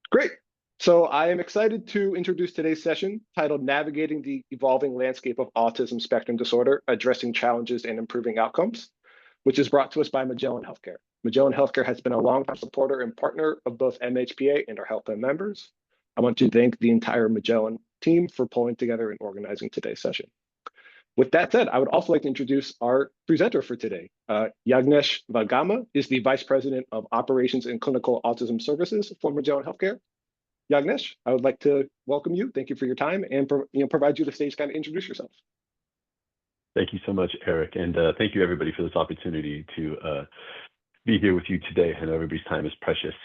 Great. So I am excited to introduce today's session titled Navigating the Evolving Landscape of Autism Spectrum Disorder, Addressing Challenges and Improving Outcomes, which is brought to us by Magellan Healthcare. Magellan Healthcare has been a longtime supporter and partner of both MHPA and our health plan members. I want to thank the entire Magellan team for pulling together and organizing today's session. With that said, I would also like to introduce our presenter for today. Yagnesh Vadgama is the Vice President of Operations and Clinical Autism Services for Magellan Healthcare. Yagnesh, I would like to welcome you. Thank you for your time and provide you the stage to kind of introduce yourself. Thank you so much, Eric. And thank you, everybody, for this opportunity to be here with you today. I know everybody's time is precious.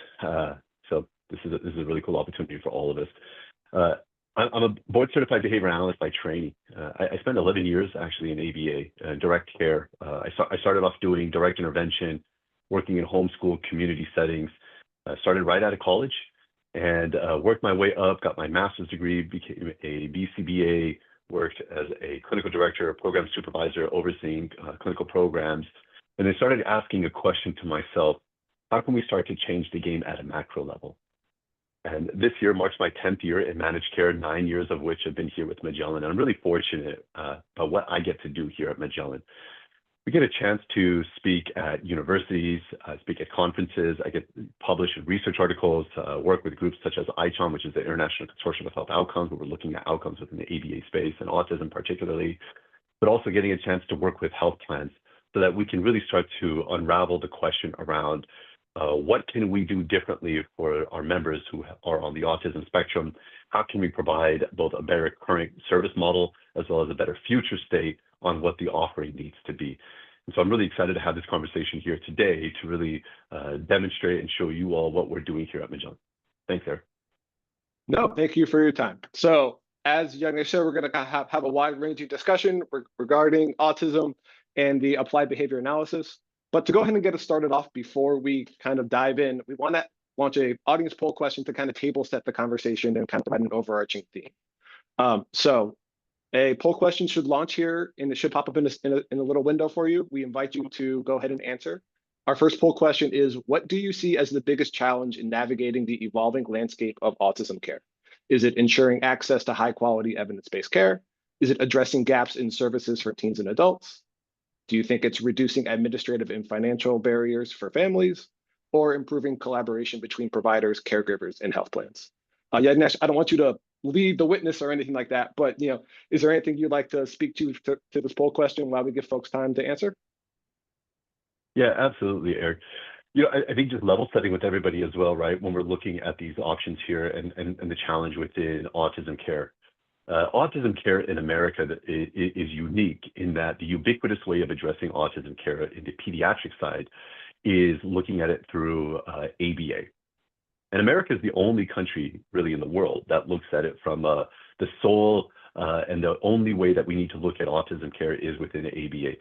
So this is a really cool opportunity for all of us. I'm a board-certified behavior analyst by training. I spent 11 years actually in ABA, direct care. I started off doing direct intervention, working in homeschool community settings. Started right out of college and worked my way up, got my master's degree, became a BCBA, worked as a clinical director, a program supervisor, overseeing clinical programs. And I started asking a question to myself: how can we start to change the game at a macro level? And this year marks my 10th year in managed care, 9 years of which have been here with Magellan. And I'm really fortunate about what I get to do here at Magellan. We get a chance to speak at universities, speak at conferences. I get published research articles, work with groups such as ICHOM, which is the International Consortium of Health Outcomes, where we're looking at outcomes within the ABA space and autism particularly, but also getting a chance to work with health plans so that we can really start to unravel the question around what can we do differently for our members who are on the autism spectrum? How can we provide both a better current service model as well as a better future state on what the offering needs to be? And so I'm really excited to have this conversation here today to really demonstrate and show you all what we're doing here at Magellan. Thanks, Eric. No, thank you for your time. So as Yagnesh said, we're going to have a wide-ranging discussion regarding autism and the applied behavior analysis. But to go ahead and get us started off before we kind of dive in, we want to launch a audience poll question to kind of table set the conversation and kind of provide an overarching theme. So a poll question should launch here and it should pop up in a little window for you. We invite you to go ahead and answer. Our first poll question is: what do you see as the biggest challenge in navigating the evolving landscape of autism care? Is it ensuring access to high quality evidence-based care? Is it addressing gaps in services for teens and adults? Do you think it's reducing administrative and financial barriers for families, or improving collaboration between providers, caregivers, and health plans? Yagnesh, I don't want you to lead the witness or anything like that, but is there anything you'd like to speak to this poll question while we give folks time to answer? Yeah, absolutely, Eric. I think just level setting with everybody as well, right? When we're looking at these options here and the challenge within autism care. Autism care in America is unique in that the ubiquitous way of addressing autism care in the pediatric side is looking at it through ABA. And America is the only country really in the world that looks at it from the sole and the only way that we need to look at autism care is within ABA.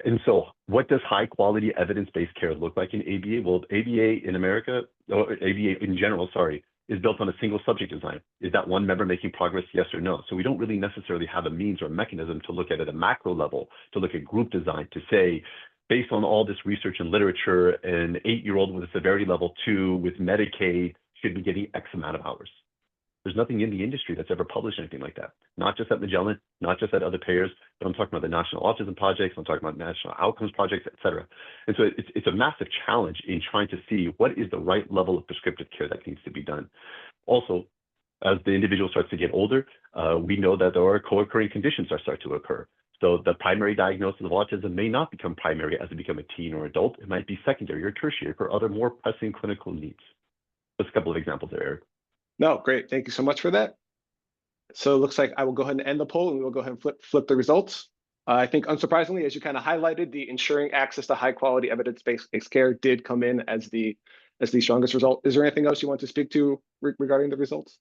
And so what does high quality evidence-based care look like in ABA? Well, ABA in America, or ABA in general, sorry, is built on a single subject design. Is that one member making progress, yes or no? So we don't really necessarily have a means or a mechanism to look at a macro level, to look at group design, to say, based on all this research and literature, an 8-year-old with a severity level 2 with Medicaid should be getting X amount of hours. There's nothing in the industry that's ever published anything like that. Not just at Magellan, not just at other payers, but I'm talking about the National Autism Projects, I'm talking about National Outcomes Projects, et cetera. And so it's a massive challenge in trying to see what is the right level of prescriptive care that needs to be done. Also, as the individual starts to get older, we know that there are co-occurring conditions that start to occur. So the primary diagnosis of autism may not become primary as they become a teen or adult. It might be secondary or tertiary for other more pressing clinical needs. Just a couple of examples there, Eric. No, great. Thank you so much for that. So it looks like I will go ahead and end the poll and we'll go ahead and flip the results. I think unsurprisingly, as you kind of highlighted, the ensuring access to high quality evidence-based care did come in as the strongest result. Is there anything else you want to speak to regarding the results?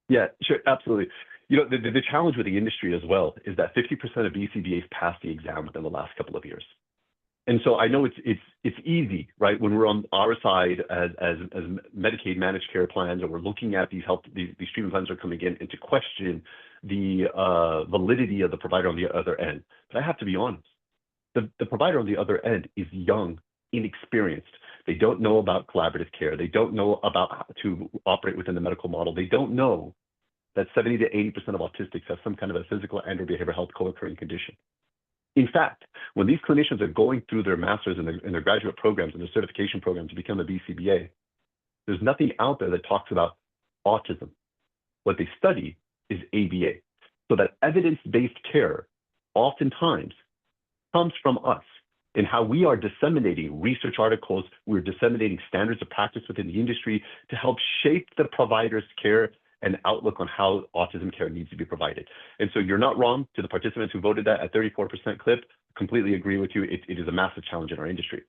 Yeah, sure, absolutely. The challenge with the industry as well is that 50% of BCBAs pass the exam within the last couple of years. And so I know it's easy, right? When we're on our side as Medicaid managed care plans, and we're looking at these treatment plans are coming in, and to question the validity of the provider on the other end. But I have to be honest, the provider on the other end is young inexperienced. They don't know about collaborative care. They don't know about how to operate within the medical model. They don't know that 70 to 80% of autistics have some kind of a physical and or behavioral health co-occurring condition. In fact, when these clinicians are going through their master's and their graduate programs and their certification program to become a BCBA, there's nothing out there that talks about autism. What they study is ABA. So that evidence-based care oftentimes comes from us in how we are disseminating research articles, we're disseminating standards of practice within the industry to help shape the provider's care and outlook on how autism care needs to be provided. And so you're not wrong to the participants who voted that at 34% clip. Completely agree with you. It is a massive challenge in our industry.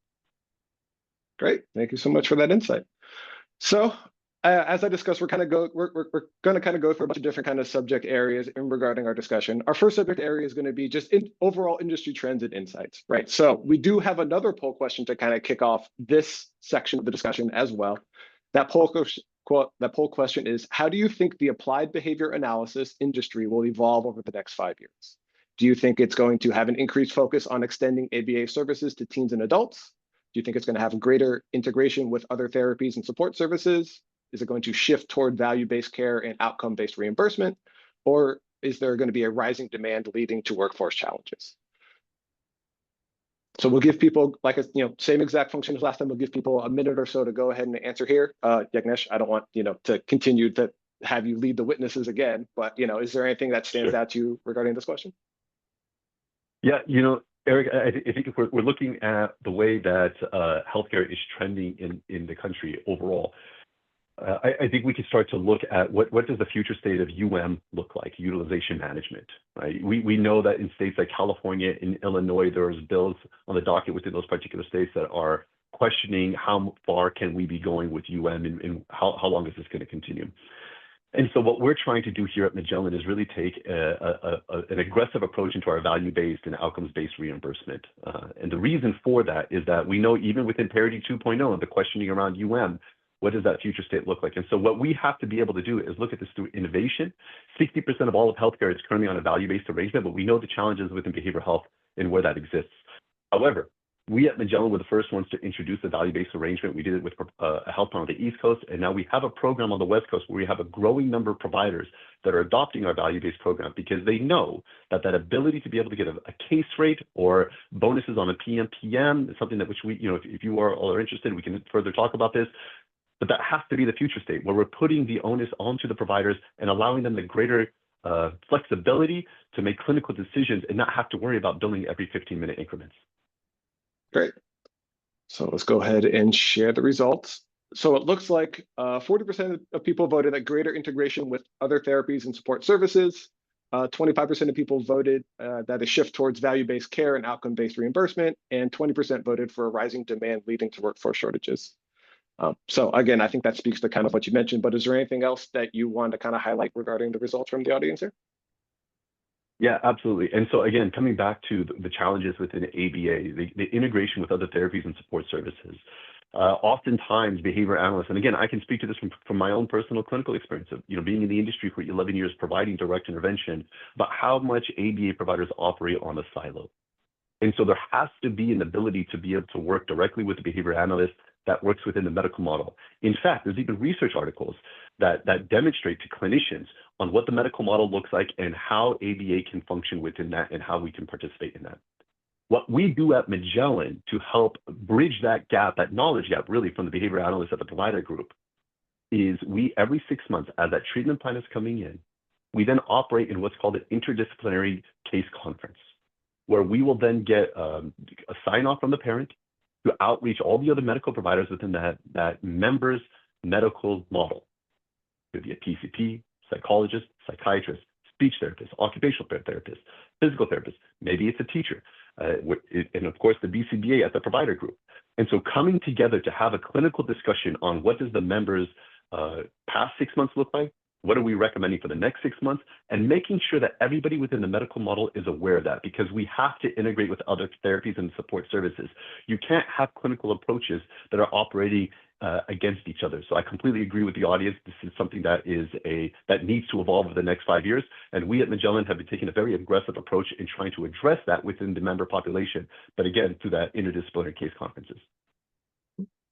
Great. Thank you so much for that insight. So as I discussed, we're going to kind of go through a bunch of different kind of subject areas in regarding our discussion. Our first subject area is going to be just overall industry trends and insights, right? So we do have another poll question to kind of kick off this section of the discussion as well. That poll question is, how do you think the applied behavior analysis industry will evolve over the next 5 years? Do you think it's going to have an increased focus on extending ABA services to teens and adults? Do you think it's going to have a greater integration with other therapies and support services? Is it going to shift toward value-based care and outcome-based reimbursement? Or is there going to be a rising demand leading to workforce challenges? So we'll give people, same exact function as last time, we'll give people a minute or so to go ahead and answer here. Yagnesh, I don't want, to continue to have you lead the witnesses again, but, is there anything that stands out to you regarding this question? Yeah, Eric, I think if we're looking at the way that healthcare is trending in the country overall, I think we can start to look at what does the future state of look like, utilization management, right? We know that in states like California and Illinois, there's bills on the docket within those particular states that are questioning how far can we be going with and how long is this going to continue. And so what we're trying to do here at Magellan is really take an aggressive approach into our value-based and outcomes-based reimbursement. And the reason for that is that we know even within Parity 2.0, the questioning around what does that future state look like? And so what we have to be able to do is look at this through innovation. 60% of all of healthcare is currently on a value-based arrangement, but we know the challenges within behavioral health and where that exists. However, we at Magellan were the first ones to introduce a value-based arrangement. We did it with a health plan on the East Coast, and now we have a program on the West Coast where we have a growing number of providers that are adopting our value-based program because they know that ability to be able to get a case rate or bonuses on a PMPM is something that which we, if you all are interested, we can further talk about this. But that has to be the future state where we're putting the onus onto the providers and allowing them the greater flexibility to make clinical decisions and not have to worry about billing every 15-minute increments. Great. So let's go ahead and share the results. So it looks like 40% of people voted at greater integration with other therapies and support services. 25% of people voted that a shift towards value-based care and outcome-based reimbursement, and 20% voted for a rising demand leading to workforce shortages. So again, I think that speaks to kind of what you mentioned, but is there anything else that you want to kind of highlight regarding the results from the audience here? Yeah, absolutely. And so again, coming back to the challenges within ABA, the integration with other therapies and support services. Oftentimes behavior analysts, and again, I can speak to this from my own personal clinical experience of being in the industry for 11 years, providing direct intervention, about how much ABA providers operate on a silo. And so there has to be an ability to be able to work directly with the behavior analyst that works within the medical model. In fact, there's even research articles that demonstrate to clinicians on what the medical model looks like and how ABA can function within that and how we can participate in that. What we do at Magellan to help bridge that gap, that knowledge gap really from the behavior analyst at the provider group, is we every 6 months as that treatment plan is coming in, we then operate in what's called an interdisciplinary case conference, where we will then get a sign-off from the parent to outreach all the other medical providers within that member's medical model. It could be a PCP, psychologist, psychiatrist, speech therapist, occupational therapist, physical therapist, maybe it's a teacher, and of course the BCBA at the provider group. And so coming together to have a clinical discussion on what does the members' past 6 months look like, what are we recommending for the next 6 months, and making sure that everybody within the medical model is aware of that, because we have to integrate with other therapies and support services. You can't have clinical approaches that are operating against each other. So I completely agree with the audience. This is something that needs to evolve over the next 5 years. And we at Magellan have been taking a very aggressive approach in trying to address that within the member population, but again, through that interdisciplinary case conferences.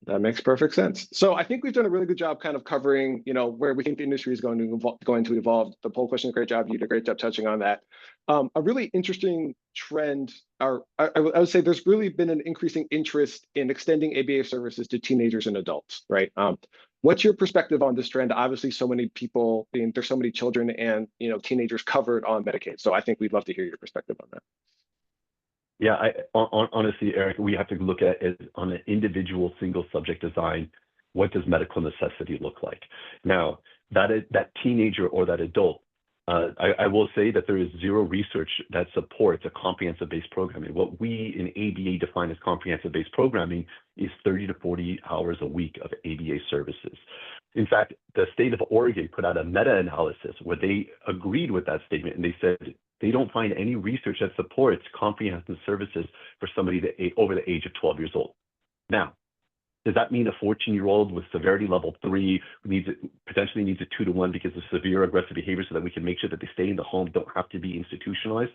That makes perfect sense. So I think we've done a really good job kind of covering, where we think the industry is going to evolve. The poll question, great job. You did a great job touching on that. A really interesting trend, or I would say there's really been an increasing interest in extending ABA services to teenagers and adults, right? What's your perspective on this trend? Obviously, so many people, there's so many children and teenagers covered on Medicaid. So I think we'd love to hear your perspective on that. Yeah, honestly, Eric, we have to look at it on an individual single subject design. What does medical necessity look like? Now, that teenager or that adult, I will say that there is zero research that supports a comprehensive-based programming. What we in ABA define as comprehensive-based programming is 30 to 40 hours a week of ABA services. In fact, the state of Oregon put out a meta-analysis where they agreed with that statement, and they said they don't find any research that supports comprehensive services for somebody over the age of 12 years old. Now, does that mean a 14-year-old with severity level 3 potentially needs a 2-to-1 because of severe aggressive behavior so that we can make sure that they stay in the home, don't have to be institutionalized?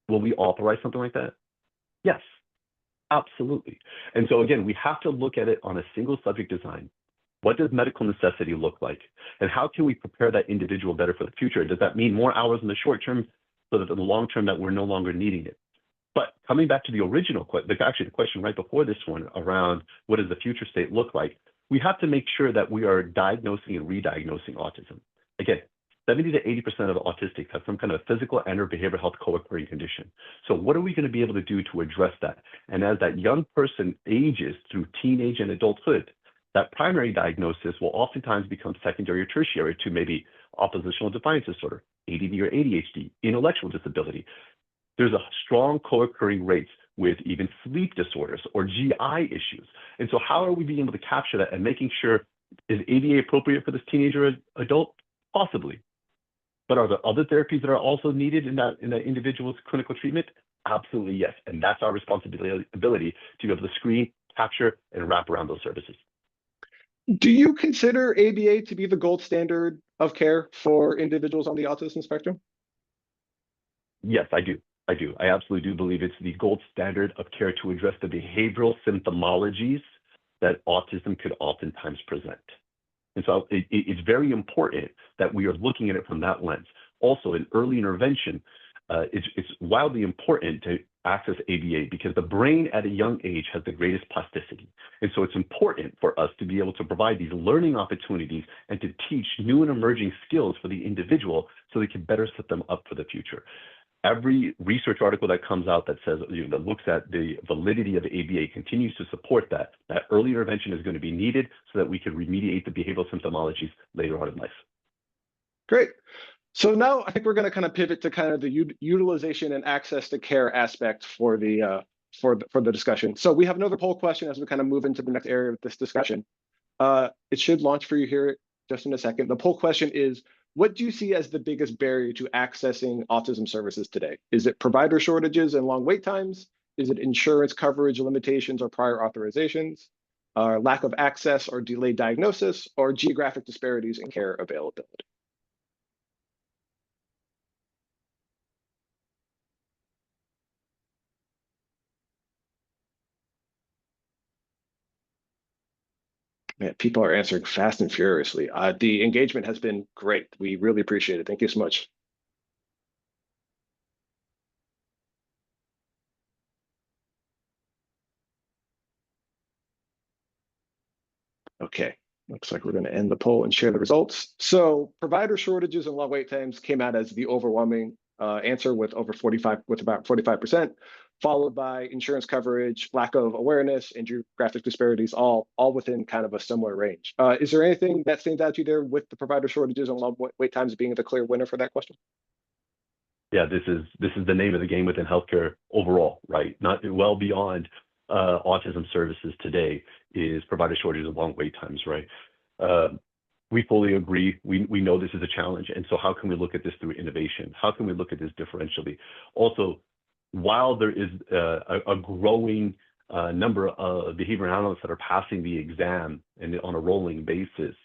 Will we authorize something like that? Yes, absolutely. And so again, we have to look at it on a single subject design. What does medical necessity look like? And how can we prepare that individual better for the future? Does that mean more hours in the short term so that in the long term that we're no longer needing it? But coming back to the original question, actually the question right before this one around what does the future state look like, we have to make sure that we are diagnosing and re-diagnosing autism. Again, 70 to 80% of autistics have some kind of physical and or behavioral health co-occurring condition. So what are we going to be able to do to address that? And as that young person ages through teenage and adulthood, that primary diagnosis will oftentimes become secondary or tertiary to maybe oppositional defiance disorder, ADD or ADHD, intellectual disability. There's a strong co-occurring rates with even sleep disorders or GI issues. And so how are we being able to capture that and making sure, is ABA appropriate for this teenager or adult? Possibly. But are there other therapies that are also needed in that individual's clinical treatment? Absolutely yes. And that's our responsibility to be able to screen, capture, and wrap around those services. Do you consider ABA to be the gold standard of care for individuals on the autism spectrum? Yes, I do. I absolutely do believe it's the gold standard of care to address the behavioral symptomologies that autism could oftentimes present. And so it's very important that we are looking at it from that lens. Also, in early intervention, it's wildly important to access ABA because the brain at a young age has the greatest plasticity. And so it's important for us to be able to provide these learning opportunities and to teach new and emerging skills for the individual so they can better set them up for the future. Every research article that comes out that says, that looks at the validity of ABA continues to support that early intervention is going to be needed so that we can remediate the behavioral symptomologies later on in life. Great. So now I think we're going to kind of pivot to kind of the utilization and access to care aspect for the discussion. So we have another poll question as we kind of move into the next area of this discussion. It should launch for you here just in a second. The poll question is, what do you see as the biggest barrier to accessing autism services today? Is it provider shortages and long wait times? Is it insurance coverage limitations or prior authorizations? Lack of access or delayed diagnosis, or geographic disparities in care availability? Man, people are answering fast and furiously. The engagement has been great. We really appreciate it. Thank you so much. Okay, looks like we're going to end the poll and share the results. So provider shortages and long wait times came out as the overwhelming answer with about 45%, followed by insurance coverage, lack of awareness, and geographic disparities, all within kind of a similar range. Is there anything that stands out to you there with the provider shortages and long wait times being the clear winner for that question? Yeah, this is the name of the game within healthcare overall, right? Not well beyond autism services today is provider shortages and long wait times, right? We fully agree. We know this is a challenge. And so how can we look at this through innovation? How can we look at this differentially? Also, while there is a growing number of behavior analysts that are passing the exam and on a rolling basis,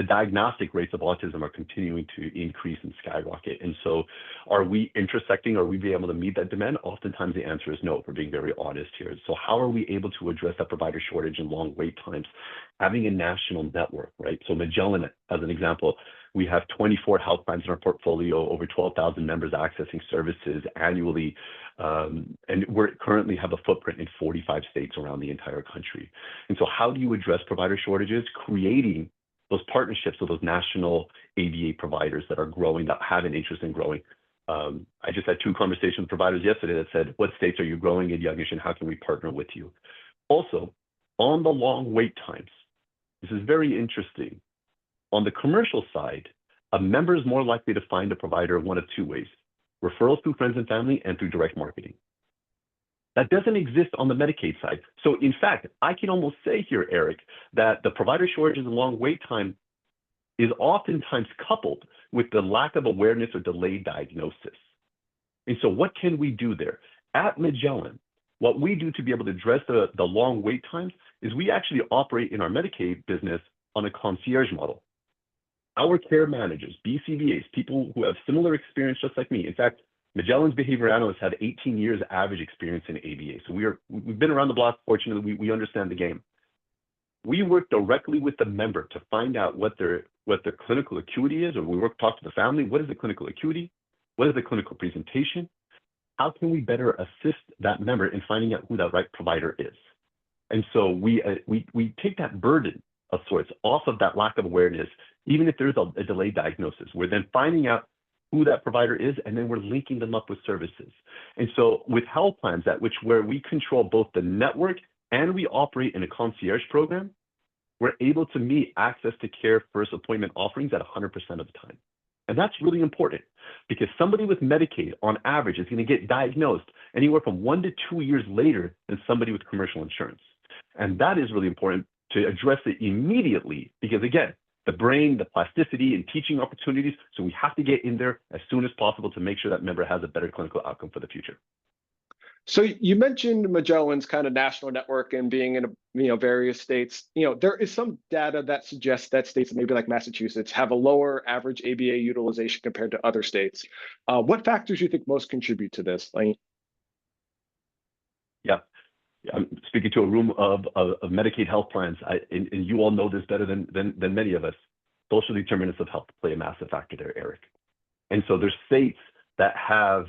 the diagnostic rates of autism are continuing to increase and skyrocket. And so are we intersecting? Are we being able to meet that demand? Oftentimes the answer is no, if we're being very honest here. So how are we able to address that provider shortage and long wait times? Having a national network, right? So Magellan, as an example, we have 24 health plans in our portfolio, over 12,000 members accessing services annually. And we currently have a footprint in 45 states around the entire country. And so how do you address provider shortages? Creating those partnerships with those national ABA providers that are growing, that have an interest in growing. I just had 2 conversations with providers yesterday that said, what states are you growing in, Yagnesh, and how can we partner with you? Also, on the long wait times, this is very interesting. On the commercial side, a member is more likely to find a provider one of 2 ways: referrals through friends and family and through direct marketing. That doesn't exist on the Medicaid side. So in fact, I can almost say here, Eric, that the provider shortages and long wait time is oftentimes coupled with the lack of awareness or delayed diagnosis. And so what can we do there? At Magellan, what we do to be able to address the long wait times is we actually operate in our Medicaid business on a concierge model. Our care managers, BCBAs, people who have similar experience just like me. In fact, Magellan's behavior analysts have 18 years average experience in ABA. So we've been around the block, fortunately, we understand the game. We work directly with the member to find out what their clinical acuity is, or we talk to the family. What is the clinical acuity? What is the clinical presentation? How can we better assist that member in finding out who that right provider is? And so we take that burden of sorts off of that lack of awareness, even if there's a delayed diagnosis. We're then finding out who that provider is, and then we're linking them up with services. And so with health plans, where we control both the network and we operate in a concierge program, we're able to meet access to care first appointment offerings at 100% of the time. And that's really important because somebody with Medicaid on average is going to get diagnosed anywhere from 1 to 2 years later than somebody with commercial insurance. And that is really important to address it immediately because, again, the brain, the plasticity, and teaching opportunities. So we have to get in there as soon as possible to make sure that member has a better clinical outcome for the future. So you mentioned Magellan's kind of national network and being in various states. There is some data that suggests that states maybe like Massachusetts have a lower average ABA utilization compared to other states. What factors do you think most contribute to this? Yeah. I'm speaking to a room of Medicaid health plans, and you all know this better than many of us. Social determinants of health play a massive factor there, Eric. And so there's states that have,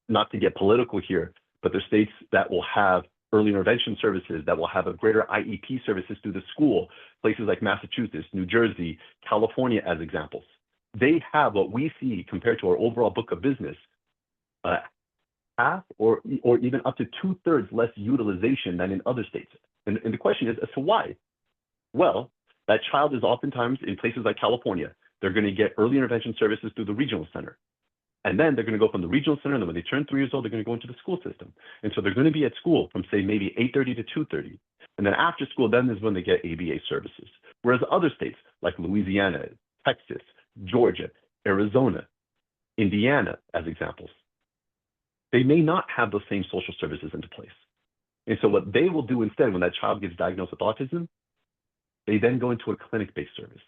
not to get political here, but there's states that will have early intervention services, that will have a greater IEP services through the school, places like Massachusetts, New Jersey, California as examples. They have what we see compared to our overall book of business, half or even up to 2/3 less utilization than in other states. And the question is as to why? Well, that child is oftentimes in places like California, they're going to get early intervention services through the regional center. And then they're going to go from the regional center, and then when they turn 3 years old, they're going to go into the school system. And so they're going to be at school from, say, maybe 8:30 to 2:30. And then after school, then is when they get ABA services. Whereas other states like Louisiana, Texas, Georgia, Arizona, Indiana, as examples, they may not have those same social services into place. And so what they will do instead, when that child gets diagnosed with autism, they then go into a clinic-based service.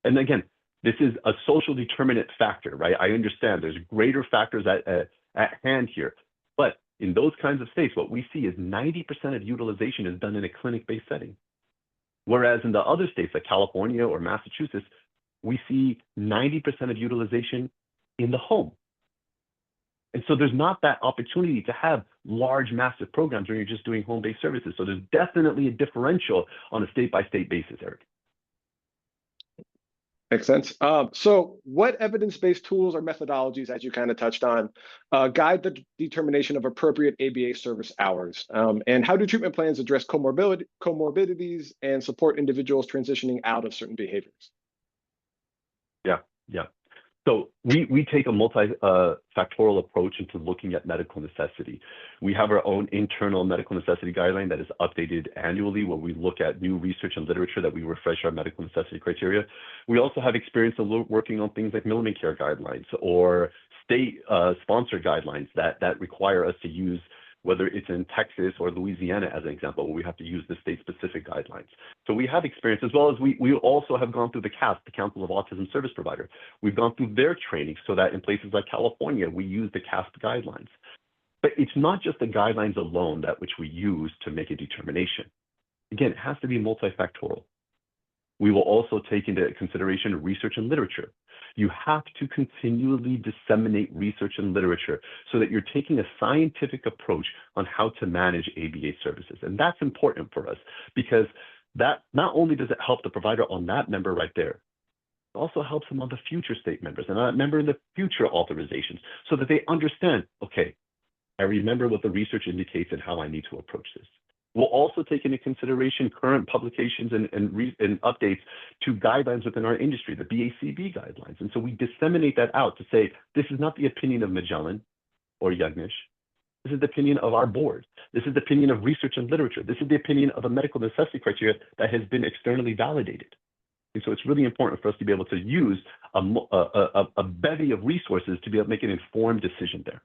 And again, this is a social determinant factor, right? I understand there's greater factors at hand here. But in those kinds of states, what we see is 90% of utilization is done in a clinic-based setting. Whereas in the other states like California or Massachusetts, we see 90% of utilization in the home. And so there's not that opportunity to have large, massive programs where you're just doing home-based services. So there's definitely a differential on a state-by-state basis, Eric. Makes sense. So what evidence-based tools or methodologies, as you kind of touched on, guide the determination of appropriate ABA service hours? And how do treatment plans address comorbidities and support individuals transitioning out of certain behaviors? Yeah. So we take a multi-factorial approach into looking at medical necessity. We have our own internal medical necessity guideline that is updated annually where we look at new research and literature that we refresh our medical necessity criteria. We also have experience of working on things like minimum care guidelines or state sponsored guidelines that require us to use whether it's in Texas or Louisiana, as an example, where we have to use the state-specific guidelines. So we have experience, as well as we also have gone through the CASP, the Council of Autism Service Provider. We've gone through their training so that in places like California, we use the CASP guidelines. But it's not just the guidelines alone that which we use to make a determination. Again, it has to be multifactorial. We will also take into consideration research and literature. You have to continually disseminate research and literature so that you're taking a scientific approach on how to manage ABA services. And that's important for us because that not only does it help the provider on that member right there, it also helps them on the future state members and that member in the future authorizations so that they understand, okay, I remember what the research indicates and how I need to approach this. We'll also take into consideration current publications and updates to guidelines within our industry, the BACB guidelines. And so we disseminate that out to say, this is not the opinion of Magellan or Yagnesh. This is the opinion of our board. This is the opinion of research and literature. This is the opinion of a medical necessity criteria that has been externally validated. And so it's really important for us to be able to use a bevy of resources to be able to make an informed decision there.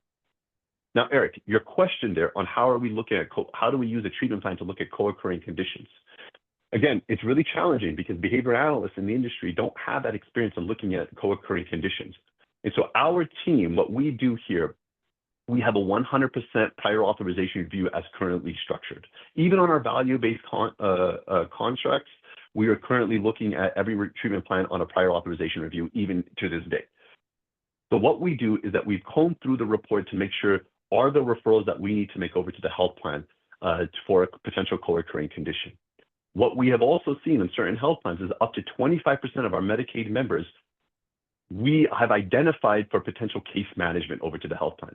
Now, Eric, your question there on how are we looking at, how do we use a treatment plan to look at co-occurring conditions? Again, it's really challenging because behavioral analysts in the industry don't have that experience of looking at co-occurring conditions. And so our team, what we do here, we have a 100% prior authorization review as currently structured. Even on our value-based contracts, we are currently looking at every treatment plan on a prior authorization review, even to this day. So what we do is that we've combed through the report to make sure are the referrals that we need to make over to the health plan for a potential co-occurring condition. What we have also seen in certain health plans is up to 25% of our Medicaid members we have identified for potential case management over to the health plan,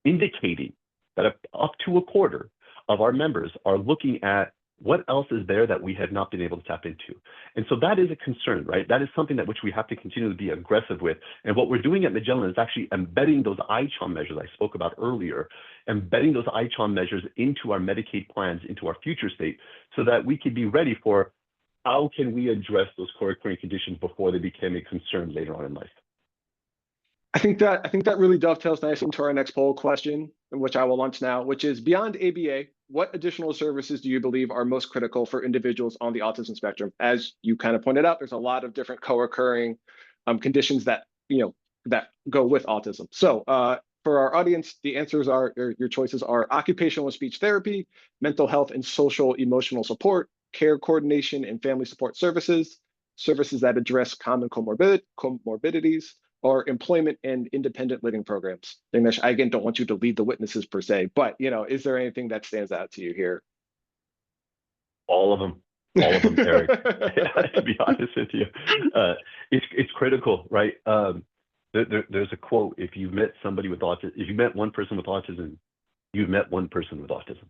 indicating that up to a quarter of our members are looking at what else is there that we have not been able to tap into. And so that is a concern, right? That is something that which we have to continue to be aggressive with. And what we're doing at Magellan is actually embedding those ICHOM measures I spoke about earlier, embedding those ICHOM measures into our Medicaid plans, into our future state, so that we can be ready for how can we address those co-occurring conditions before they become a concern later on in life. I think that really dovetails nicely into our next poll question, which I will launch now, which is beyond ABA, what additional services do you believe are most critical for individuals on the autism spectrum? As you kind of pointed out, there's a lot of different co-occurring conditions that that go with autism. So for our audience, the answers are, or your choices are occupational and speech therapy, mental health and social emotional support, care coordination and family support services, services that address common comorbidities, or employment and independent living programs. Yagnesh, I again don't want you to lead the witnesses per se, but is there anything that stands out to you here? All of them, Eric. To be honest with you, it's critical, right? There's a quote: if you've met somebody with autism, if you met one person with autism, you've met one person with autism.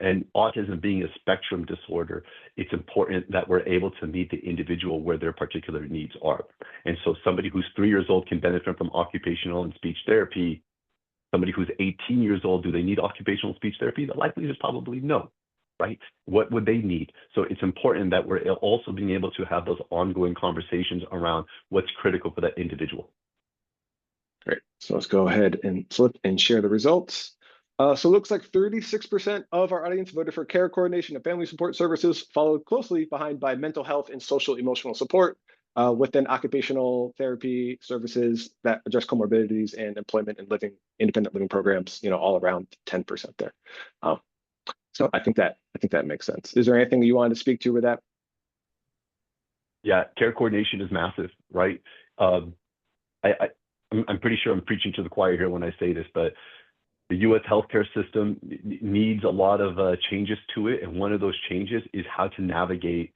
And autism being a spectrum disorder, it's important that we're able to meet the individual where their particular needs are. And so somebody who's 3 years old can benefit from occupational and speech therapy. Somebody who's 18 years old, do they need occupational and speech therapy? The likelihood is probably no, right? What would they need? So it's important that we're also being able to have those ongoing conversations around what's critical for that individual. Great. So let's go ahead and flip and share the results. So it looks like 36% of our audience voted for care coordination and family support services, followed closely behind by mental health and social emotional support, within occupational therapy services that address comorbidities and employment and independent living programs, all around 10% there. So I think that makes sense. Is there anything you wanted to speak to with that? Yeah, care coordination is massive, right? I'm pretty sure I'm preaching to the choir here when I say this, but the U.S. healthcare system needs a lot of changes to it. And one of those changes is how to navigate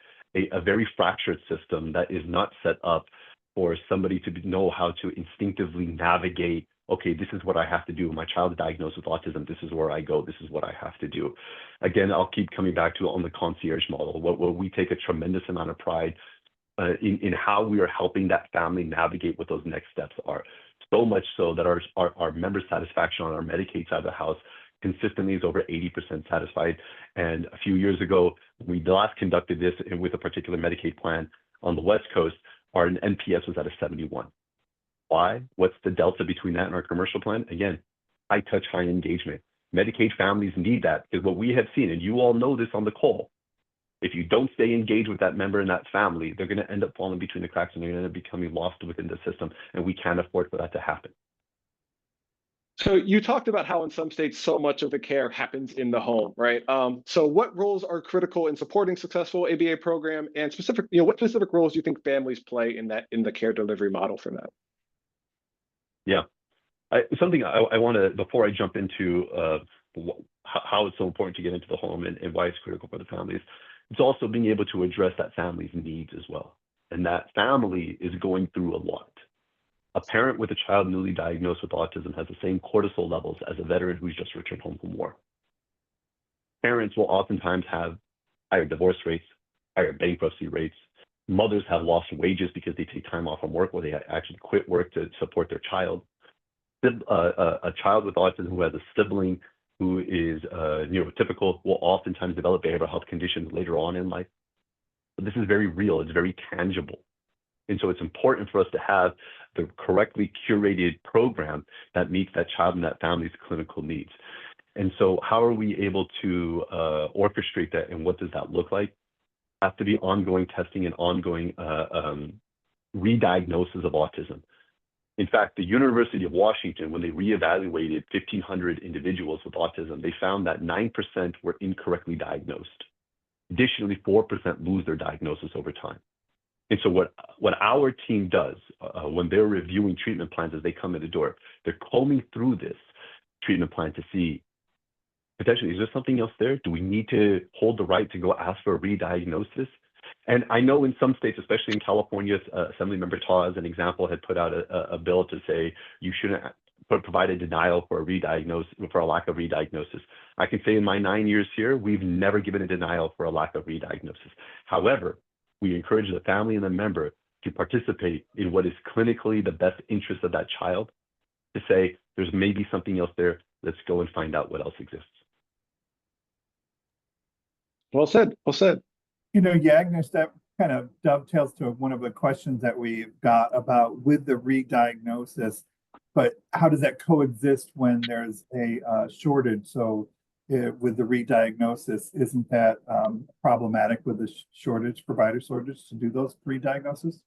a very fractured system that is not set up for somebody to know how to instinctively navigate, okay, this is what I have to do. My child is diagnosed with autism. This is where I go. This is what I have to do. Again, I'll keep coming back to on the concierge model, where we take a tremendous amount of pride in how we are helping that family navigate what those next steps are. So much so that our member satisfaction on our Medicaid side of the house consistently is over 80% satisfied. And a few years ago, we last conducted this with a particular Medicaid plan on the West Coast, our NPS was at a 71. Why? What's the delta between that and our commercial plan? Again, high touch, high engagement, Medicaid families need that, because what we have seen, and you all know this on the call, if you don't stay engaged with that member and that family, they're going to end up falling between the cracks and they're going to end up becoming lost within the system, and we can't afford for that to happen. So you talked about how in some states so much of the care happens in the home, right? So what roles are critical in supporting successful ABA program, and what specific roles do you think families play in the care delivery model for that? Yeah, something I want to, before I jump into how it's so important to get into the home and why it's critical for the families, it's also being able to address that family's needs as well. And that family is going through a lot. A parent with a child newly diagnosed with autism has the same cortisol levels as a veteran who's just returned home from war. Parents will oftentimes have higher divorce rates, higher bankruptcy rates. Mothers have lost wages because they take time off from work, or they actually quit work to support their child. A child with autism who has a sibling who is neurotypical will oftentimes develop behavioral health conditions later on in life. But this is very real. It's very tangible. And so it's important for us to have the correctly curated program that meets that child and that family's clinical needs. And so how are we able to orchestrate that, and what does that look like? Have to be ongoing testing and ongoing re-diagnosis of autism. In fact, the University of Washington, when they reevaluated 1,500 individuals with autism, they found that 9% were incorrectly diagnosed. Additionally, 4% lose their diagnosis over time. And so what our team does when they're reviewing treatment plans as they come in the door, they're combing through this treatment plan to see, potentially, is there something else there? Do we need to hold the right to go ask for a re-diagnosis? And I know in some states, especially in California, Assemblymember Taw, as an example, had put out a bill to say you shouldn't provide a denial for a lack of re-diagnosis. I can say in my 9 years here, we've never given a denial for a lack of re-diagnosis. However, we encourage the family and the member to participate in what is clinically the best interest of that child, to say there's maybe something else there. Let's go and find out what else exists. Well said. Well said. Yagnesh, that kind of dovetails to one of the questions that we've got about with the re-diagnosis, but how does that coexist when there's a shortage? So with the re-diagnosis, isn't that problematic with the provider shortage to do those re-diagnoses?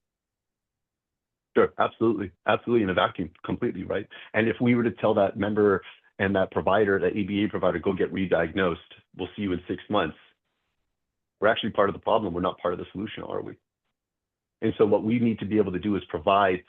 Sure, absolutely. Absolutely, in a vacuum, completely, right? And if we were to tell that member and that provider, that ABA provider, go get re-diagnosed, we'll see you in 6 months, we're actually part of the problem. We're not part of the solution, are we? And so what we need to be able to do is provide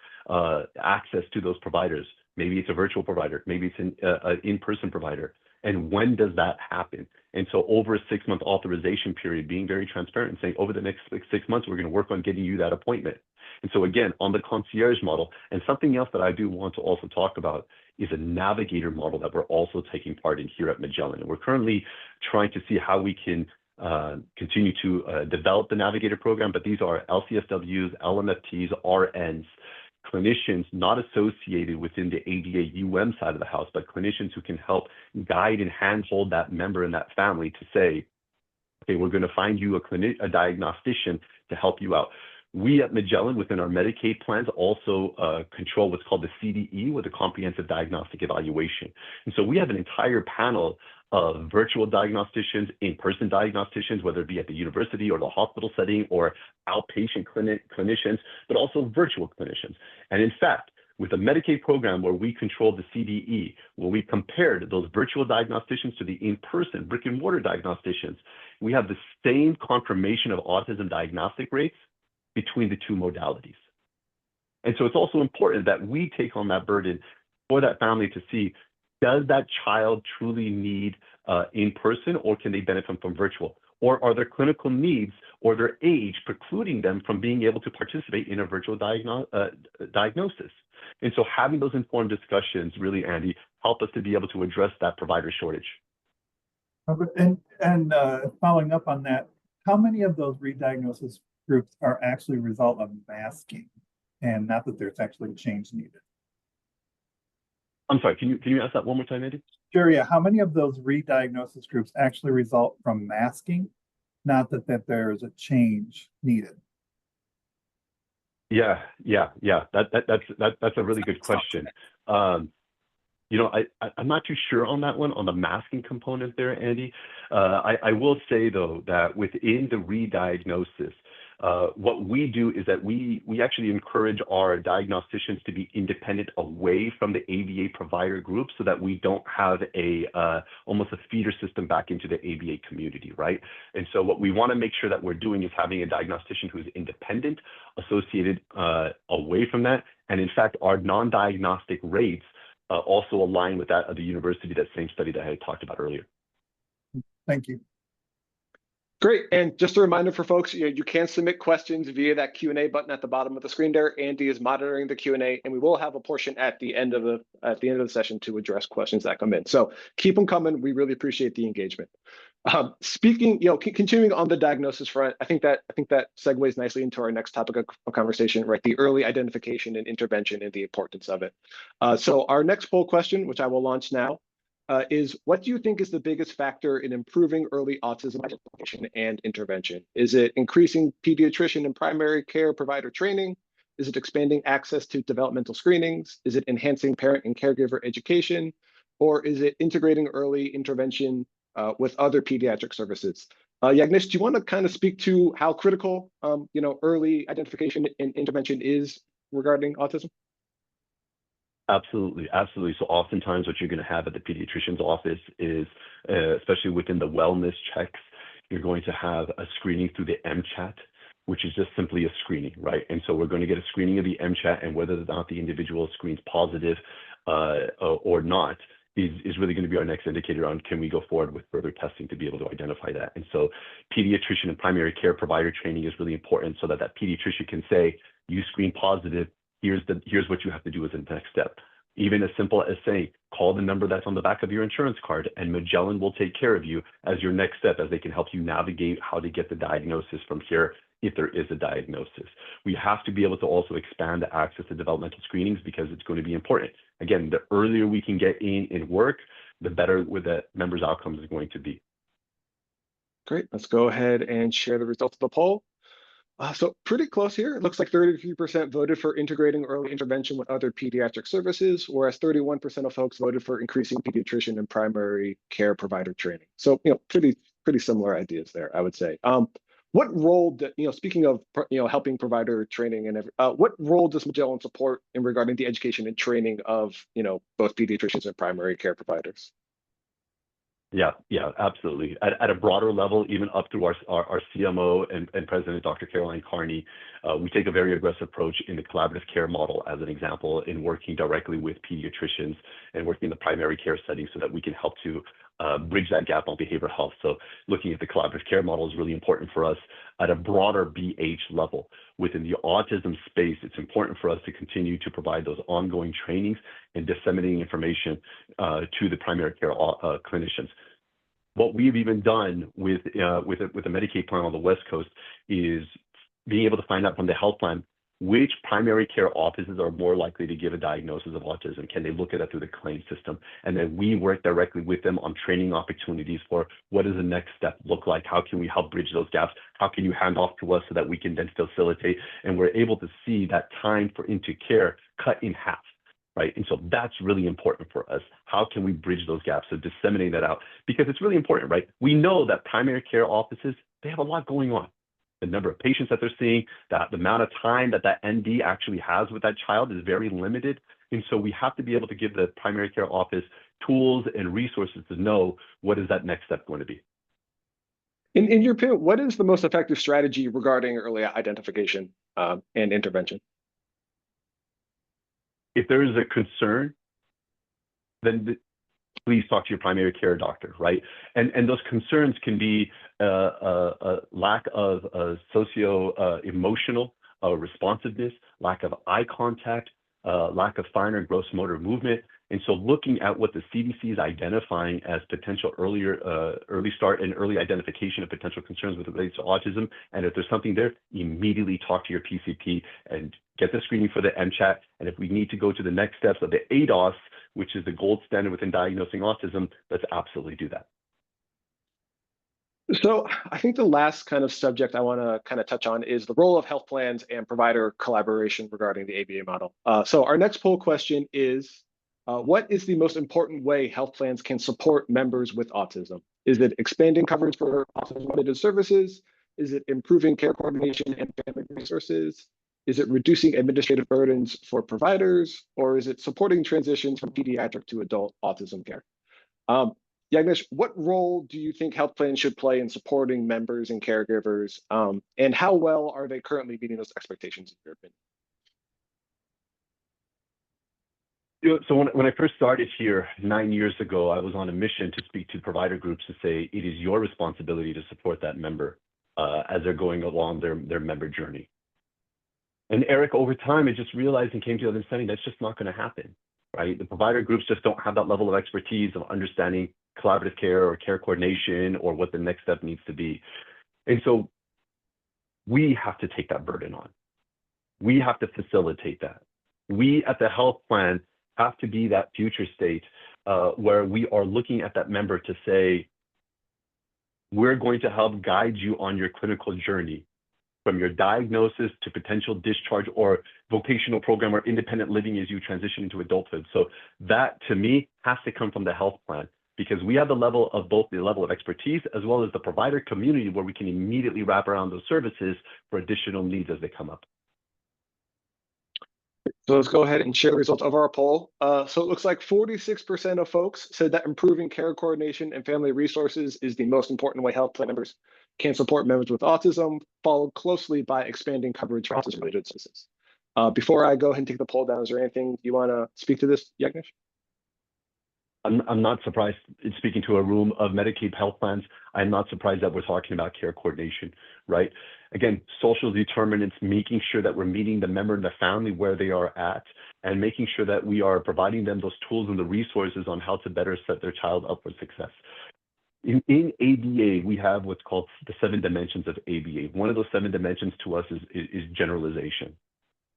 access to those providers. Maybe it's a virtual provider, maybe it's an in-person provider. And when does that happen? And so over a 6-month authorization period, being very transparent and saying, over the next 6 months, we're going to work on getting you that appointment. And so again, on the concierge model, and something else that I do want to also talk about is a navigator model that we're also taking part in here at Magellan. And we're currently trying to see how we can continue to develop the navigator program, but these are LCSWs, LMFTs, RNs, clinicians not associated within the ABA side of the house, but clinicians who can help guide and handhold that member and that family to say, okay, we're going to find you a diagnostician to help you out. We at Magellan, within our Medicaid plans, also control what's called the CDE, with a comprehensive diagnostic evaluation. And so we have an entire panel of virtual diagnosticians, in-person diagnosticians, whether it be at the university or the hospital setting, or outpatient clinicians, but also virtual clinicians. And in fact, with a Medicaid program where we control the CDE, where we compared those virtual diagnosticians to the in-person brick and mortar diagnosticians, we have the same confirmation of autism diagnostic rates between the two modalities. And so it's also important that we take on that burden for that family to see, does that child truly need in person, or can they benefit from virtual? Or are their clinical needs or their age precluding them from being able to participate in a virtual diagnosis? And so having those informed discussions really, Andy, help us to be able to address that provider shortage. And following up on that, how many of those re-diagnosis groups are actually a result of masking, and not that there's actually change needed? I'm sorry, can you ask that one more time, Andy? Sure, yeah. How many of those re-diagnosis groups actually result from masking, not that there is a change needed? Yeah. That's a really good question. I'm not too sure on that one, on the masking component there, Andy. I will say, though, that within the re-diagnosis, what we do is that we actually encourage our diagnosticians to be independent away from the ABA provider group so that we don't have almost a feeder system back into the ABA community, right? And so what we want to make sure that we're doing is having a diagnostician who's independent, associated away from that. And in fact, our non-diagnostic rates also align with that of the university, that same study that I had talked about earlier. Thank you. Great. And just a reminder for folks, you can submit questions via that Q&A button at the bottom of the screen there. Andy is monitoring the Q&A, and we will have a portion at the end of the session to address questions that come in. So keep them coming. We really appreciate the engagement. Speaking, continuing on the diagnosis front, I think that segues nicely into our next topic of conversation, right? The early identification and intervention and the importance of it. So our next poll question, which I will launch now, is what do you think is the biggest factor in improving early autism identification and intervention? Is it increasing pediatrician and primary care provider training? Is it expanding access to developmental screenings? Is it enhancing parent and caregiver education? Or is it integrating early intervention with other pediatric services? Yagnesh, do you want to kind of speak to how critical early identification and intervention is regarding autism? Absolutely, absolutely. So oftentimes what you're going to have at the pediatrician's office is, especially within the wellness checks, you're going to have a screening through the MChat, which is just simply a screening, right? And so we're going to get a screening of the MChat, and whether or not the individual screens positive or not is really going to be our next indicator on can we go forward with further testing to be able to identify that. And so pediatrician and primary care provider training is really important so that pediatrician can say, you screen positive, here's what you have to do as a next step. Even as simple as saying, call the number that's on the back of your insurance card and Magellan will take care of you as your next step, as they can help you navigate how to get the diagnosis from here if there is a diagnosis. We have to be able to also expand the access to developmental screenings because it's going to be important. Again, the earlier we can get in work, the better with the members' outcomes is going to be. Great, let's go ahead and share the results of the poll. So pretty close here. It looks like 33% voted for integrating early intervention with other pediatric services, whereas 31% of folks voted for increasing pediatrician and primary care provider training. So, pretty similar ideas there, I would say. What role, speaking of, helping provider training and what role does Magellan support in regarding the education and training of, both pediatricians and primary care providers? Yeah, absolutely. At a broader level, even up through our CMO and President, Dr. Caroline Carney, we take a very aggressive approach in the collaborative care model, as an example, in working directly with pediatricians and working in the primary care setting so that we can help to bridge that gap on behavioral health. So looking at the collaborative care model is really important for us at a broader BH level. Within the autism space, it's important for us to continue to provide those ongoing trainings and disseminating information to the primary care clinicians. What we've even done with a Medicaid plan on the West Coast is being able to find out from the health plan which primary care offices are more likely to give a diagnosis of autism. Can they look at that through the claim system? And then we work directly with them on training opportunities for what does the next step look like? How can we help bridge those gaps? How can you hand off to us so that we can then facilitate? And we're able to see that time into care cut in half. Right. And so that's really important for us. How can we bridge those gaps? So disseminate that out because it's really important, right? We know that primary care offices, they have a lot going on. The number of patients that they're seeing, the amount of time that ND actually has with that child is very limited. And so we have to be able to give the primary care office tools and resources to know what is that next step going to be. In your opinion, what is the most effective strategy regarding early identification and intervention? If there is a concern, then please talk to your primary care doctor, right? And those concerns can be a lack of socio-emotional responsiveness, lack of eye contact, lack of fine or gross motor movement. And so looking at what the CDC is identifying as potential early start and early identification of potential concerns with related to autism, and if there's something there, immediately talk to your PCP and get the screening for the MChat. And if we need to go to the next steps of the ADOS, which is the gold standard within diagnosing autism, let's absolutely do that. So I think the last kind of subject I want to kind of touch on is the role of health plans and provider collaboration regarding the ABA model. So our next poll question is, What is the most important way health plans can support members with autism? Is it expanding coverage for autism-related services? Is it improving care coordination and family resources? Is it reducing administrative burdens for providers? Or is it supporting transitions from pediatric to adult autism care? Um, Yagnesh, what role do you think health plans should play in supporting members and caregivers? And how well are they currently meeting those expectations, in your opinion? So when I first started here 9 years ago, I was on a mission to speak to provider groups to say it is your responsibility to support that member as they're going along their member journey. And Eric, over time, I just realized and came to the understanding that's just not going to happen, right? The provider groups just don't have that level of expertise of understanding collaborative care or care coordination or what the next step needs to be. And so we have to take that burden on. We have to facilitate that. We at the health plan have to be that future state where we are looking at that member to say, we're going to help guide you on your clinical journey from your diagnosis to potential discharge or vocational program or independent living as you transition into adulthood. So that to me has to come from the health plan because we have the level of both the level of expertise as well as the provider community where we can immediately wrap around those services for additional needs as they come up. So let's go ahead and share the results of our poll. So it looks like 46% of folks said that improving care coordination and family resources is the most important way health plan members can support members with autism, followed closely by expanding coverage for autism-related services. Before I go ahead and take the poll down, is there anything you want to speak to this, Yagnesh? I'm not surprised in speaking to a room of Medicaid health plans. I'm not surprised that we're talking about care coordination, right? Again, social determinants, making sure that we're meeting the member and the family where they are at, and making sure that we are providing them those tools and the resources on how to better set their child up for success. In ABA, we have what's called the 7 dimensions of ABA. One of those 7 dimensions to us is generalization.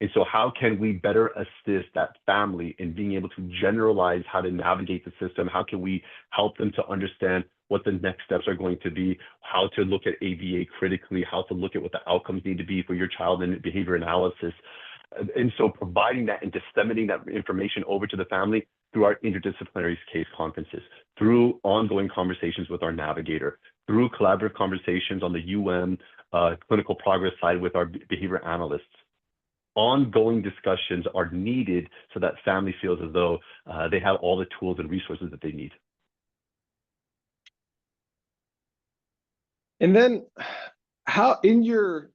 And so how can we better assist that family in being able to generalize how to navigate the system? How can we help them to understand what the next steps are going to be, how to look at ABA critically, how to look at what the outcomes need to be for your child in behavior analysis. And so providing that and disseminating that information over to the family through our interdisciplinary case conferences, through ongoing conversations with our navigator, through collaborative conversations on the clinical progress side with our behavior analysts. Ongoing discussions are needed so that family feels as though they have all the tools and resources that they need. And then how in your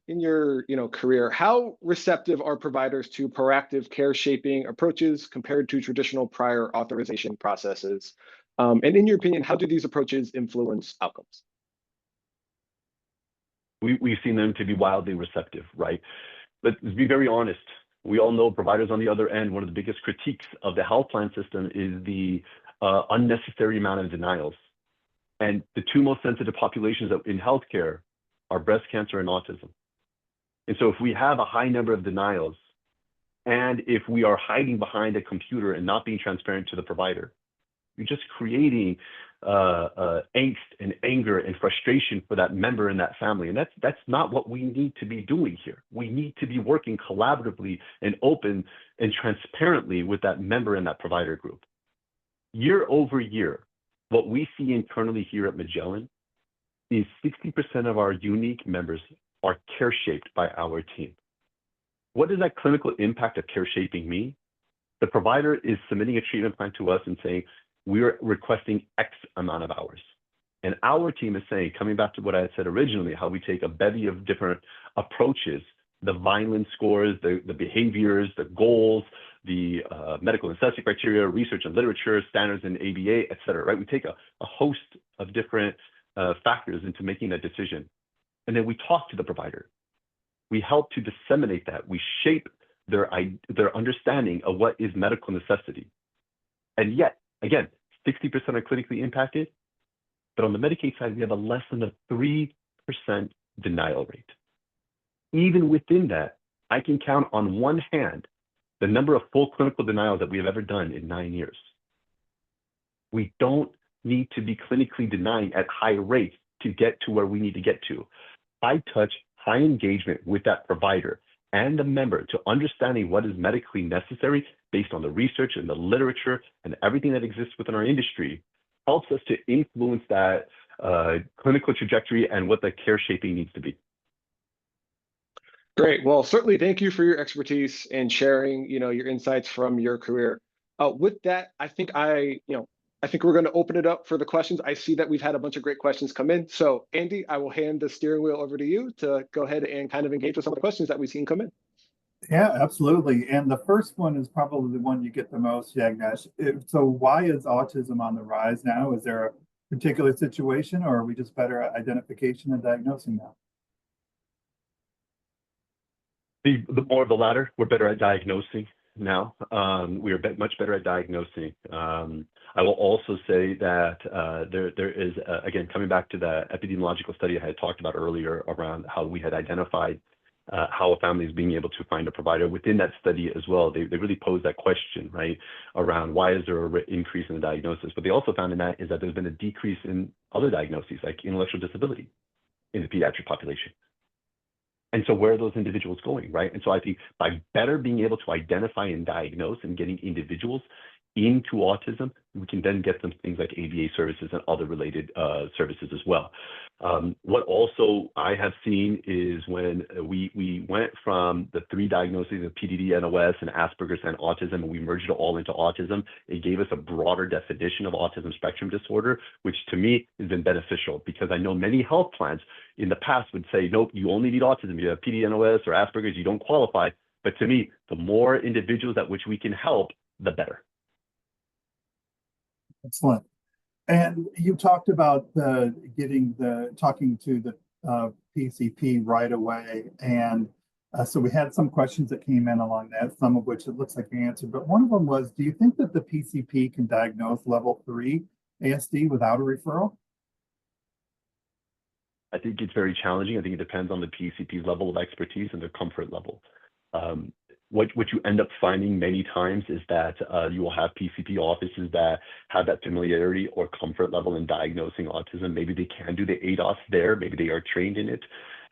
career, how receptive are providers to proactive care shaping approaches compared to traditional prior authorization processes? And in your opinion, how do these approaches influence outcomes? We've seen them to be wildly receptive, right? But to be very honest, we all know providers on the other end, one of the biggest critiques of the health plan system is the unnecessary amount of denials. And the 2 most sensitive populations in healthcare are breast cancer and autism. And so if we have a high number of denials, and if we are hiding behind a computer and not being transparent to the provider, you're just creating angst and anger and frustration for that member and that family. And that's not what we need to be doing here. We need to be working collaboratively and open and transparently with that member and that provider group. Year over year, what we see internally here at Magellan is 60% of our unique members are care shaped by our team. What does that clinical impact of care shaping mean? The provider is submitting a treatment plan to us and saying, we're requesting X amount of hours. And our team is saying, coming back to what I had said originally, how we take a bevy of different approaches, the Vineland scores, the behaviors, the goals, the medical necessity criteria, research and literature, standards in ABA, et cetera, right? We take a host of different factors into making that decision. And then we talk to the provider. We help to disseminate that. We shape their understanding of what is medical necessity. And yet, again, 60% are clinically impacted, but on the Medicaid side, we have a less than a 3% denial rate. Even within that, I can count on one hand the number of full clinical denials that we have ever done in 9 years. We don't need to be clinically denying at high rates to get to where we need to get to. High touch, high engagement with that provider, and the member to understanding what is medically necessary based on the research and the literature and everything that exists within our industry helps us to influence that clinical trajectory and what the care shaping needs to be. Great. Well, certainly thank you for your expertise and sharing, your insights from your career. With that, I think we're going to open it up for the questions. I see that we've had a bunch of great questions come in. So Andy, I will hand the steering wheel over to you to go ahead and kind of engage with some of the questions that we've seen come in. Yeah, absolutely. And the first one is probably the one you get the most, Yagnesh. So why is autism on the rise now? Is there a particular situation, or are we just better at identification and diagnosing now? The more of the latter. We're better at diagnosing now. We are much better at diagnosing. I will also say that there is, again, coming back to the epidemiological study I had talked about earlier around how we had identified how a family is being able to find a provider. Within that study as well, they really posed that question, right, around why is there an increase in the diagnosis? But they also found in that is that there's been a decrease in other diagnoses like intellectual disability in the pediatric population. And so where are those individuals going, right? And so I think by better being able to identify and diagnose and getting individuals into autism, we can then get them things like ABA services and other related services as well. What also I have seen is when we went from the 3 diagnoses of PDD, NOS, and Asperger's and autism, and we merged it all into autism, it gave us a broader definition of autism spectrum disorder, which to me has been beneficial because I know many health plans in the past would say, nope, you only need autism. You have PDD, NOS, or Asperger's, you don't qualify. But to me, the more individuals at which we can help, the better. Excellent. And you talked about talking to the PCP right away. And so we had some questions that came in along that, some of which it looks like you answered. But one of them was, do you think that the PCP can diagnose level 3 ASD without a referral? I think it's very challenging. I think it depends on the PCP's level of expertise and their comfort level. What you end up finding many times is that you will have PCP offices that have that familiarity or comfort level in diagnosing autism. Maybe they can do the ADOS there, maybe they are trained in it.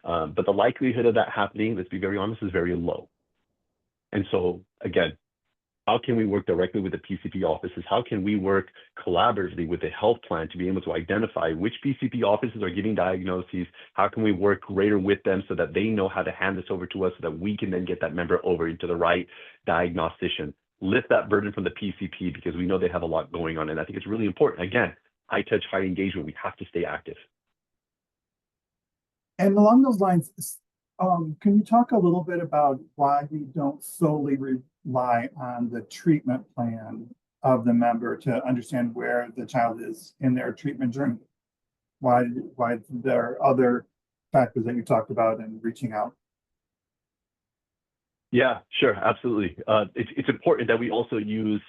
But the likelihood of that happening, let's be very honest, is very low. And so again, how can we work directly with the PCP offices? How can we work collaboratively with the health plan to be able to identify which PCP offices are giving diagnoses? How can we work greater with them so that they know how to hand this over to us so that we can then get that member over into the right diagnostician? Lift that burden from the PCP because we know they have a lot going on. And I think it's really important. Again, high touch, high engagement. We have to stay active. And along those lines, can you talk a little bit about why we don't solely rely on the treatment plan of the member to understand where the child is in their treatment journey? Why there are other factors that you talked about in reaching out? Yeah, sure, absolutely. It's important that we also use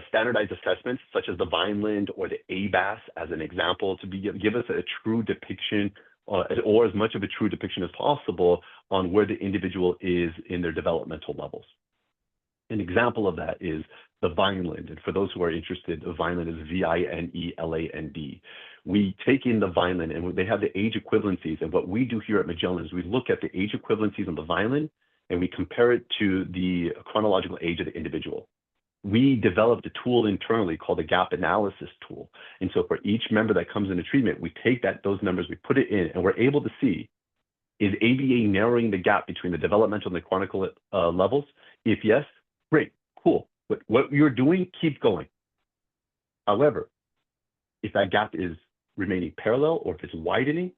standardized assessments such as the Vineland or the ABAS as an example to give us a true depiction or as much of a true depiction as possible on where the individual is in their developmental levels. An example of that is the Vineland. And for those who are interested, the Vineland is Vineland. We take in the Vineland and they have the age equivalencies. And what we do here at Magellan is we look at the age equivalencies on the Vineland and we compare it to the chronological age of the individual. We developed a tool internally called the gap analysis tool. And so for each member that comes into treatment, we take those numbers, we put it in, and we're able to see, is ABA narrowing the gap between the developmental and the chronicle levels? If yes, great, cool. But what you're doing, keep going. However, if that gap is remaining parallel or if it's widening,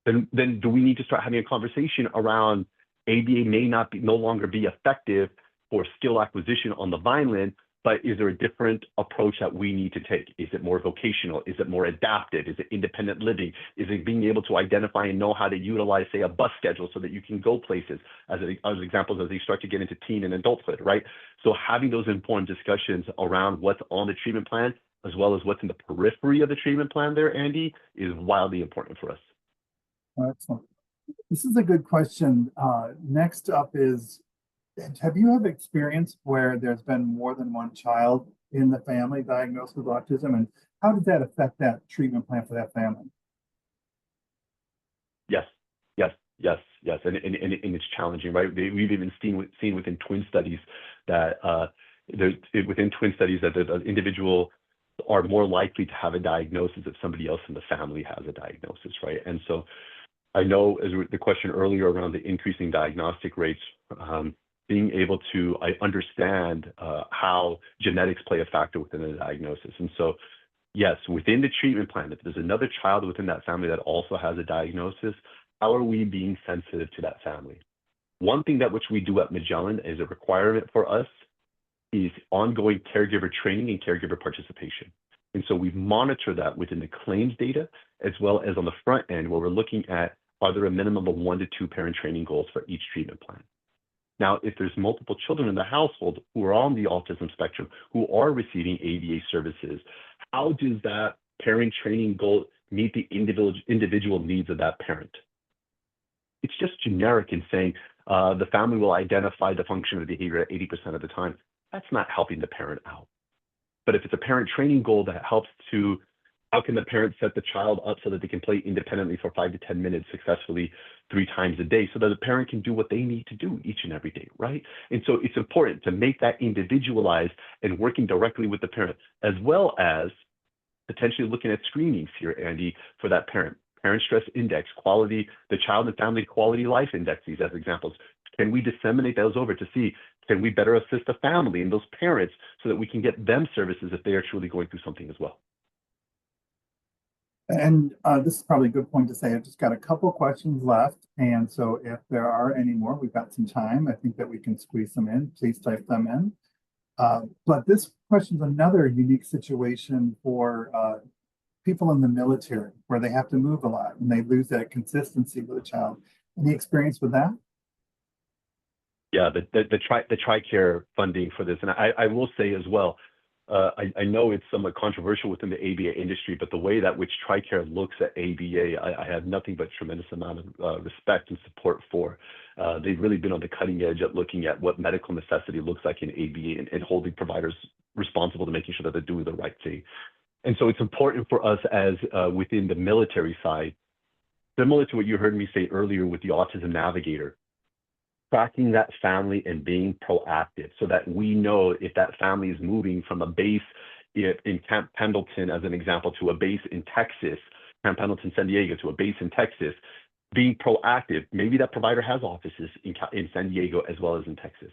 then do we need to start having a conversation around ABA may no longer be effective for skill acquisition on the Vineland, but is there a different approach that we need to take? Is it more vocational? Is it more adaptive? Is it independent living? Is it being able to identify and know how to utilize, say, a bus schedule so that you can go places, as examples as they start to get into teen and adulthood, right? So having those informed discussions around what's on the treatment plan, as well as what's in the periphery of the treatment plan there, Andy, is wildly important for us. Excellent. This is a good question. Next up is, have you had experience where there's been more than one child in the family diagnosed with autism, and how does that affect that treatment plan for that family? Yes. and it's challenging, right? We've even seen within twin studies that the individual are more likely to have a diagnosis if somebody else in the family has a diagnosis, right? And so I know, as the question earlier around the increasing diagnostic rates, being able to understand how genetics play a factor within the diagnosis. And so, yes, within the treatment plan, if there's another child within that family that also has a diagnosis, how are we being sensitive to that family? One thing that which we do at Magellan is a requirement for us is ongoing caregiver training and caregiver participation. And so we monitor that within the claims data, as well as on the front end, where we're looking at, are there a minimum of 1 to 2 parent training goals for each treatment plan? Now, if there's multiple children in the household who are on the autism spectrum, who are receiving ABA services, how does that parent training goal meet the individual needs of that parent? It's just generic in saying the family will identify the function of the behavior at 80% of the time. That's not helping the parent out. But if it's a parent training goal that helps to, how can the parent set the child up so that they can play independently for 5 to 10 minutes successfully 3 times a day, so that the parent can do what they need to do each and every day, right? And so it's important to make that individualized and working directly with the parent, as well as potentially looking at screenings here, Andy, for that parent. Parent stress index, quality, the child and family quality life indexes as examples. Can we disseminate those over to see, can we better assist the family and those parents so that we can get them services if they are truly going through something as well? And this is probably a good point to say. I've just got a couple questions left. And so if there are any more, we've got some time. I think that we can squeeze them in. Please type them in. But this question is another unique situation for people in the military, where they have to move a lot and they lose that consistency with a child. Any experience with that? Yeah, the TRICARE funding for this, and I will say as well, I know it's somewhat controversial within the ABA industry, but the way that which TRICARE looks at ABA, I have nothing but tremendous amount of respect and support for. They've really been on the cutting edge at looking at what medical necessity looks like in ABA and holding providers responsible to making sure that they're doing the right thing. And so it's important for us as within the military side, similar to what you heard me say earlier with the Autism Navigator, tracking that family and being proactive so that we know if that family is moving from a base in Camp Pendleton, as an example, to a base in Texas, Camp Pendleton, San Diego, to a base in Texas, being proactive. Maybe that provider has offices in San Diego as well as in Texas.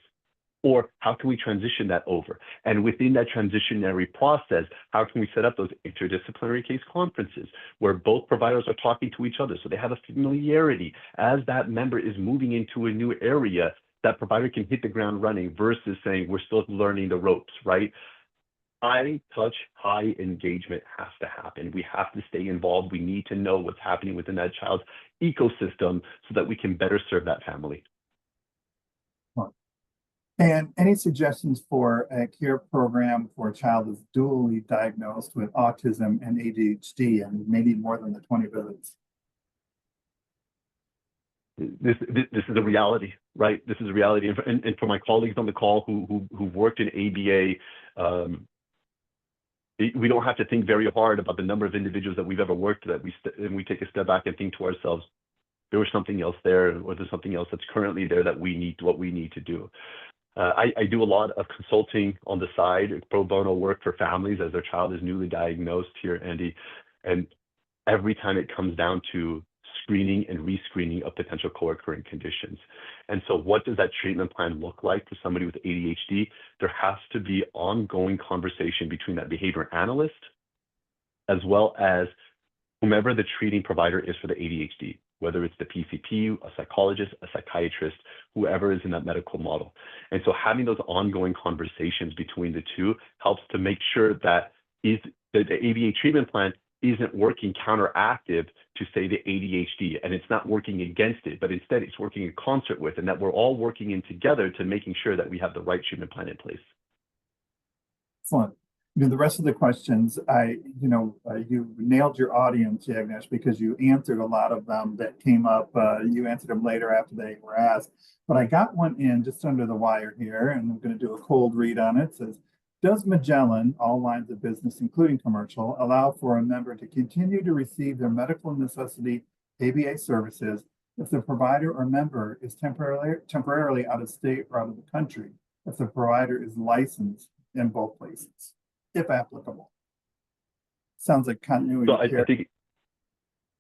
Or how can we transition that over? And within that transitionary process, how can we set up those interdisciplinary case conferences where both providers are talking to each other so they have a familiarity as that member is moving into a new area, that provider can hit the ground running versus saying we're still learning the ropes, right? High touch, high engagement has to happen. We have to stay involved. We need to know what's happening within that child's ecosystem so that we can better serve that family. And any suggestions for a care program for a child that's dually diagnosed with autism and ADHD, and maybe more than the 20 visits? This is a reality, right? This is a reality. And for my colleagues on the call who've worked in ABA, we don't have to think very hard about the number of individuals that we've ever worked with, and we take a step back and think to ourselves, there was something else there, or there's something else that's currently there that we need to do. I do a lot of consulting on the side, pro bono work for families as their child is newly diagnosed here, Andy. And every time it comes down to screening and rescreening of potential co-occurring conditions. And so what does that treatment plan look like for somebody with ADHD? There has to be ongoing conversation between that behavior analyst as well as whomever the treating provider is for the ADHD, whether it's the PCP, a psychologist, a psychiatrist, whoever is in that medical model. And so having those ongoing conversations between the two helps to make sure that the ABA treatment plan isn't working counteractive to, say, the ADHD, and it's not working against it, but instead it's working in concert with, and that we're all working in together to making sure that we have the right treatment plan in place. Excellent. The rest of the questions, you nailed your audience, Yagnesh, because you answered a lot of them that came up. You answered them later after they were asked. But I got one in just under the wire here, and I'm going to do a cold read on it. It says, does Magellan, all lines of business, including commercial, allow for a member to continue to receive their medical necessity ABA services if the provider or member is temporarily out of state or out of the country, if the provider is licensed in both places, if applicable. Sounds like continuity So of care. I think,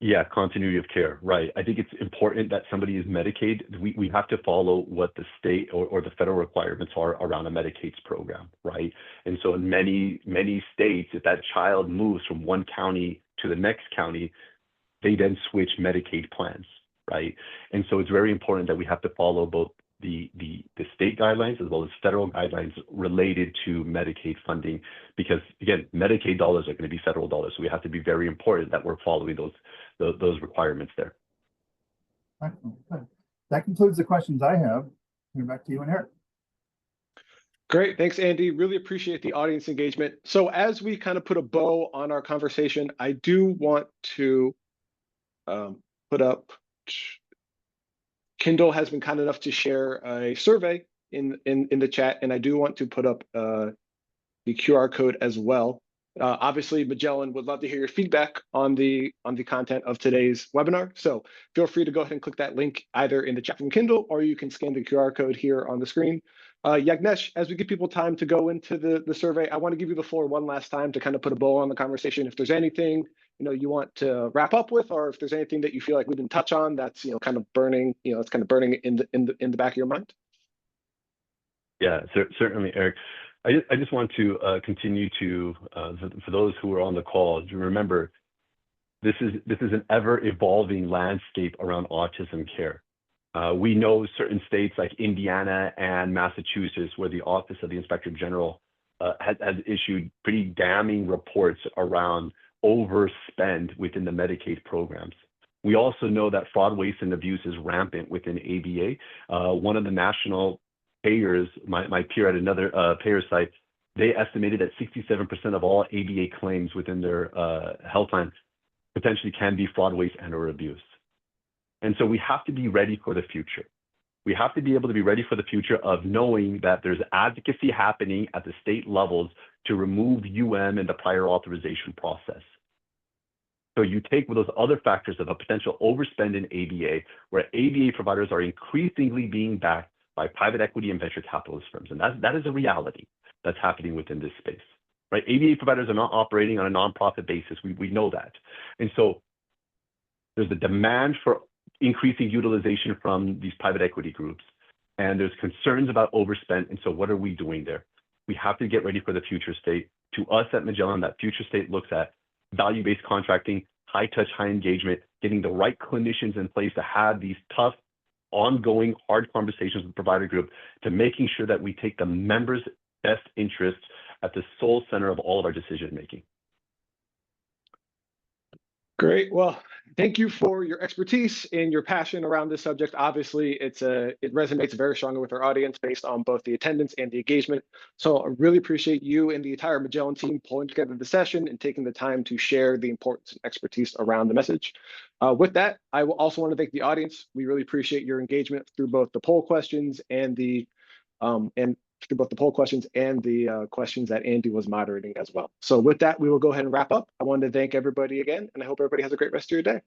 yeah, continuity of care, right. I think it's important that somebody is Medicaid. We have to follow what the state or the federal requirements are around a Medicaid's program, right? And so in many states, if that child moves from one county to the next county, they then switch Medicaid plans, right? And so it's very important that we have to follow both the state guidelines as well as federal guidelines related to Medicaid funding, because again, Medicaid dollars are going to be federal dollars. So we have to be very important that we're following those requirements there. Excellent. Good. That concludes the questions I have. Back to you and Eric. Great, thanks, Andy. Really appreciate the audience engagement. So as we kind of put a bow on our conversation, I do want to put up, Kindle has been kind enough to share a survey in the chat, and I do want to put up the QR code as well. Obviously, Magellan would love to hear your feedback on the content of today's webinar. So feel free to go ahead and click that link either in the chat from Kindle, or you can scan the QR code here on the screen. Yagnesh, as we give people time to go into the survey, I want to give you the floor one last time to kind of put a bow on the conversation. If there's anything you want to wrap up with, or if there's anything that you feel like we didn't touch on that's kind of burning, it's kind of burning in the back of your mind. Yeah, certainly, Eric. I just want to continue to, for those who are on the call, to remember this is an ever evolving landscape around autism care. We know certain states like Indiana and Massachusetts, where the Office of the Inspector General has issued pretty damning reports around overspend within the Medicaid programs. We also know that fraud, waste, and abuse is rampant within ABA. One of the national payers, my peer at another payer site, they estimated that 67% of all ABA claims within their health plan potentially can be fraud, waste, and/or abuse. And so we have to be ready for the future. We have to be able to be ready for the future of knowing that there's advocacy happening at the state levels to remove UM and the prior authorization process. So you take those other factors of a potential overspend in ABA, where ABA providers are increasingly being backed by private equity and venture capitalist firms. And that is a reality that's happening within this space, right? ABA providers are not operating on a nonprofit basis. We know that. And so there's a demand for increasing utilization from these private equity groups, and there's concerns about overspend. And so what are we doing there? We have to get ready for the future state. To us at Magellan, that future state looks at value-based contracting, high touch, high engagement, getting the right clinicians in place to have these tough, ongoing, hard conversations with the provider group, to making sure that we take the members' best interests at the sole center of all of our decision making. Great. Well, thank you for your expertise and your passion around this subject. Obviously, it resonates very strongly with our audience based on both the attendance and the engagement. So I really appreciate you and the entire Magellan team pulling together the session and taking the time to share the importance and expertise around the message. With that, I will also want to thank the audience. We really appreciate your engagement through both the poll questions and the questions that Andy was moderating as well. So with that, we will go ahead and wrap up. I wanted to thank everybody again, and I hope everybody has a great rest of your day.